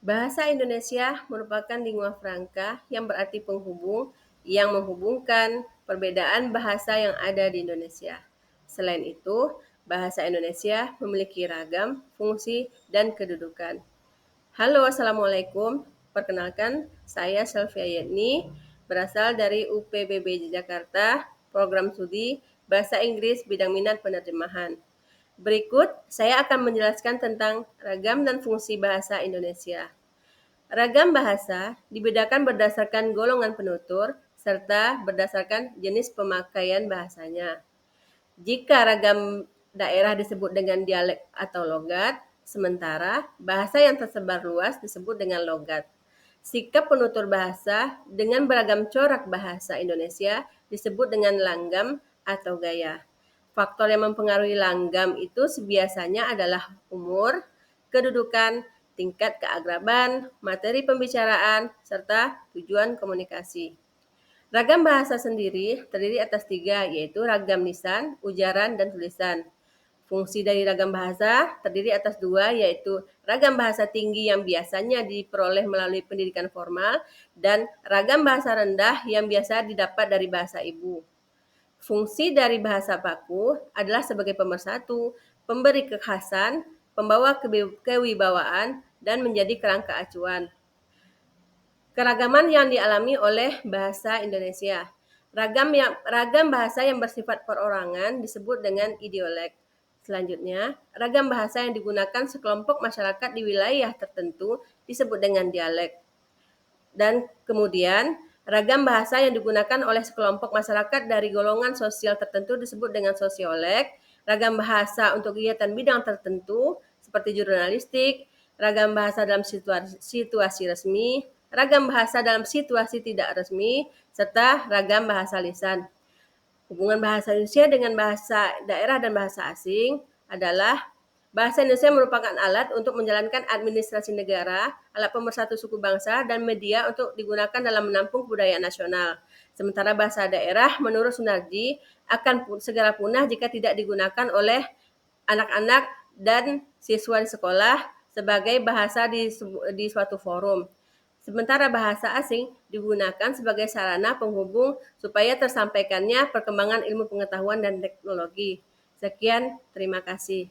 Bahasa Indonesia merupakan lingua franca yang berarti penghubung yang menghubungkan perbedaan bahasa yang ada di Indonesia. Selain itu, bahasa Indonesia memiliki ragam fungsi dan kedudukan. Halo, Assalamualaikum. Perkenalkan, saya Selvia Yetni, berasal dari UPBB Jakarta, program studi Bahasa Inggris bidang minat penerjemahan. Berikut, saya akan menjelaskan tentang ragam dan fungsi bahasa Indonesia. Ragam bahasa dibedakan berdasarkan golongan penutur serta berdasarkan jenis pemakaian bahasanya. Jika ragam daerah disebut dengan dialek atau logat, sementara bahasa yang tersebar luas disebut dengan logat. Sikap penutur bahasa dengan beragam corak bahasa Indonesia disebut dengan langgam atau gaya. Faktor yang mempengaruhi langgam itu biasanya adalah umur, kedudukan, tingkat keakraban, materi pembicaraan, serta tujuan komunikasi. Ragam bahasa sendiri terdiri atas tiga, yaitu ragam lisan, ujaran, dan tulisan. Fungsi dari ragam bahasa terdiri atas dua, yaitu ragam bahasa tinggi yang biasanya diperoleh melalui pendidikan formal dan ragam bahasa rendah yang biasa didapat dari bahasa ibu. Fungsi dari bahasa baku adalah sebagai pemersatu, pemberi kekhasan, pembawa kewibawaan, dan menjadi kerangka acuan. Keragaman yang dialami oleh bahasa Indonesia. Ragam bahasa yang bersifat perorangan disebut dengan idiolek. Selanjutnya, ragam bahasa yang digunakan sekelompok masyarakat di wilayah tertentu disebut dengan dialek. Dan kemudian, ragam bahasa yang digunakan oleh sekelompok masyarakat dari golongan sosial tertentu disebut dengan sosiolek. Ragam bahasa untuk kegiatan bidang tertentu seperti jurnalistik, ragam bahasa dalam situasi resmi, ragam bahasa dalam situasi tidak resmi, serta ragam bahasa lisan. Hubungan bahasa Indonesia dengan bahasa daerah dan bahasa asing adalah bahasa Indonesia merupakan alat untuk menjalankan administrasi negara, alat pemersatu suku bangsa, dan media untuk digunakan dalam menampung kebudayaan nasional. Sementara bahasa daerah menurut Sunardi akan segera punah jika tidak digunakan oleh anak-anak dan siswa di sekolah sebagai bahasa di suatu forum. Sementara bahasa asing digunakan sebagai sarana penghubung supaya tersampaikannya perkembangan ilmu pengetahuan dan teknologi. Sekian, terima kasih.